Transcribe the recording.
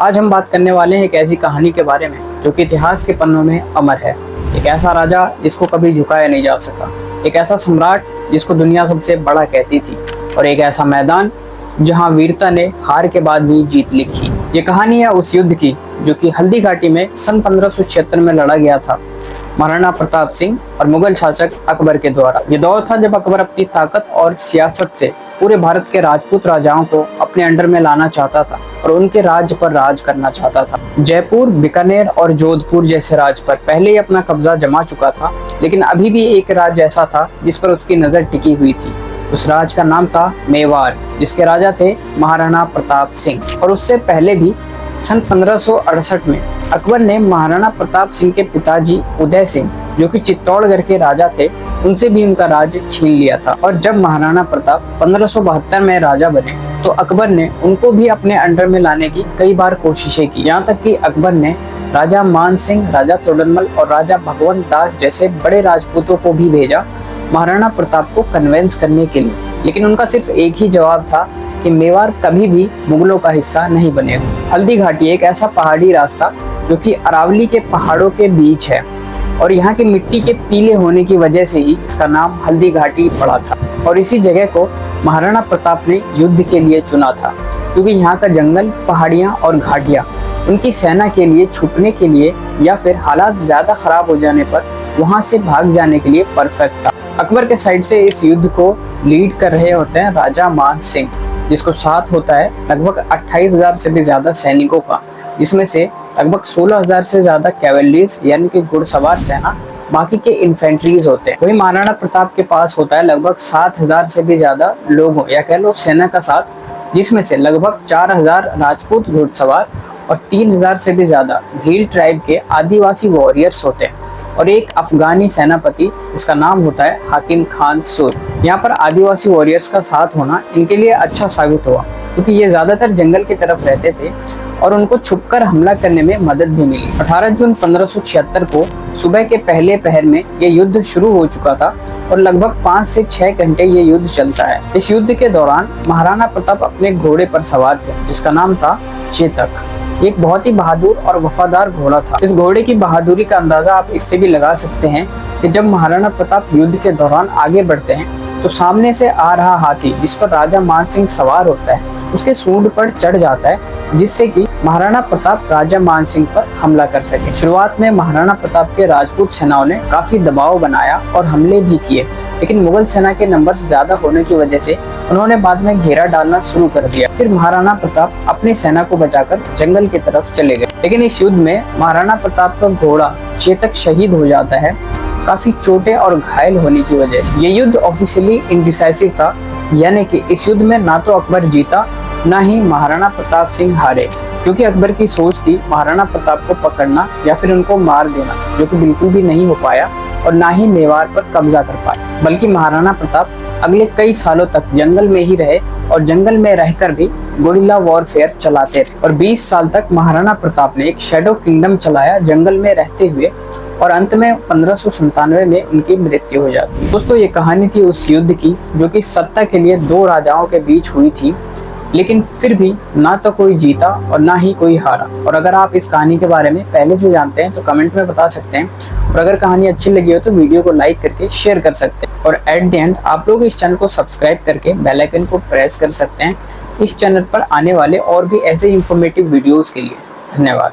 आज हम बात करने वाले हैं एक ऐसी कहानी के बारे में जो कि इतिहास के पन्नों में अमर है। एक ऐसा राजा जिसको कभी झुकाया नहीं जा सका, एक ऐसा सम्राट जिसको दुनिया सबसे बड़ा कहती थी, और एक ऐसा मैदान जहां वीरता ने हार के बाद भी जीत लिखी। ये कहानी है उस युद्ध की जो कि हल्दी घाटी में सन 1576 में लड़ा गया था, महाराणा प्रताप सिंह और मुगल शासक अकबर के द्वारा। ये दौर था जब अकबर अपनी ताकत और सियासत से पूरे भारत के राजपूत राजाओं को अपने अंडर में लाना चाहता था और उनके राज्य पर राज करना चाहता था। जयपुर, बीकानेर और जोधपुर जैसे राज्य पर पहले ही अपना कब्जा जमा चुका था, लेकिन अभी भी एक राज्य ऐसा था जिस पर उसकी नजर टिकी हुई थी। उस राज्य का नाम था मेवाड़, जिसके राजा थे महाराणा प्रताप सिंह। और उससे पहले भी सन 1568 में अकबर ने महाराणा प्रताप सिंह के पिताजी उदय सिंह, जो कि चित्तौड़गढ़ के राजा थे, उनसे भी उनका राज्य छीन लिया था। और जब महाराणा प्रताप 1572 में राजा बने तो अकबर ने उनको भी अपने अंडर में लाने की कई बार कोशिशें की। यहाँ तक कि अकबर ने राजा मान सिंह, राजा तोडरमल और राजा भगवंत दास जैसे बड़े राजपूतों को भी भेजा महाराणा प्रताप को कन्विंस करने के लिए, लेकिन उनका सिर्फ एक ही जवाब था कि मेवाड़ कभी भी मुगलों का हिस्सा नहीं बनेगा। हल्दी घाटी एक ऐसा पहाड़ी रास्ता जो कि अरावली के पहाड़ों के बीच है, और यहाँ की मिट्टी के पीले होने की वजह से ही इसका नाम हल्दी घाटी पड़ा था। और इसी जगह को महाराणा प्रताप ने युद्ध के लिए चुना था, क्योंकि यहाँ का जंगल, पहाड़ियाँ और घाटियाँ उनकी सेना के लिए छुपने के लिए या फिर हालात ज्यादा खराब हो जाने पर वहाँ से भाग जाने के लिए परफेक्ट था। अकबर के साइड से इस युद्ध को लीड कर रहे होते हैं राजा मान सिंह, जिसको साथ होता है लगभग 28,000 से भी ज्यादा सैनिकों का, जिसमें से लगभग 16,000 से ज्यादा कैवलरीज यानी कि घुड़सवार सेना, बाकी के इन्फेंट्रीज होते हैं। वही महाराणा प्रताप के पास होता है लगभग 7,000 से भी ज्यादा लोगों या कह लो सेना का साथ, जिसमें से लगभग 4,000 राजपूत घुड़सवार और 3,000 से भी ज्यादा भील ट्राइब के आदिवासी वॉरियर्स होते हैं, और एक अफगानी सेनापति जिसका नाम होता है हाकिम खान सुर। यहाँ पर आदिवासी वॉरियर्स का साथ होना इनके लिए अच्छा साबित हुआ, क्योंकि ये ज्यादातर जंगल की तरफ रहते थे और उनको छुपकर हमला करने में मदद भी मिली। 18 जून 1576 को सुबह के पहले पहर में ये युद्ध शुरू हो चुका था और लगभग 5 से 6 घंटे ये युद्ध चलता है। इस युद्ध के दौरान महाराणा प्रताप अपने घोड़े पर सवार थे, जिसका नाम था चेतक। एक बहुत ही बहादुर और वफादार घोड़ा था। इस घोड़े की बहादुरी का अंदाजा आप इससे भी लगा सकते हैं कि जब महाराणा प्रताप युद्ध के दौरान आगे बढ़ते हैं तो सामने से आ रहा हाथी, जिस पर राजा मान सिंह सवार होता है, उसके सूंड पर चढ़ जाता है, जिससे कि महाराणा प्रताप राजा मान सिंह पर हमला कर सके। शुरुआत में महाराणा प्रताप के राजपूत सेनाओं ने काफी दबाव बनाया और हमले भी किए, लेकिन मुगल सेना के नंबर ज्यादा होने की वजह से उन्होंने बाद में घेरा डालना शुरू कर दिया। फिर महाराणा प्रताप अपनी सेना को बचाकर जंगल की तरफ चले गए, लेकिन इस युद्ध में महाराणा प्रताप का घोड़ा चेतक शहीद हो जाता है, काफी चोटें और घायल होने की वजह से। ये युद्ध ऑफिशियली इंडिसाइसिव था, यानी कि इस युद्ध में ना तो अकबर जीता ना ही महाराणा प्रताप सिंह हारे, क्योंकि अकबर की सोच थी महाराणा प्रताप को पकड़ना या फिर उनको मार देना, जो कि बिल्कुल भी नहीं हो पाया, और ना ही मेवाड़ पर कब्जा कर पाए। बल्कि महाराणा प्रताप अगले कई सालों तक जंगल में ही रहे और जंगल में रहकर भी गुरिल्ला वॉरफेयर चलाते रहे, और 20 साल तक महाराणा प्रताप ने एक शैडो किंगडम चलाया जंगल में रहते हुए, और अंत में 1597 में उनकी मृत्यु हो जाती है। दोस्तों, ये कहानी थी उस युद्ध की जो कि सत्ता के लिए दो राजाओं के बीच हुई थी, लेकिन फिर भी ना तो कोई जीता और ना ही कोई हारा। और अगर आप इस कहानी के बारे में पहले से जानते हैं तो कमेंट में बता सकते हैं, और अगर कहानी अच्छी लगी हो तो वीडियो को लाइक करके शेयर कर सकते हैं, और एट द एंड आप लोग इस चैनल को सब्सक्राइब करके बेल आइकन को प्रेस कर सकते हैं इस चैनल पर आने वाले और भी ऐसे इंफॉर्मेटिव वीडियोस के लिए। धन्यवाद।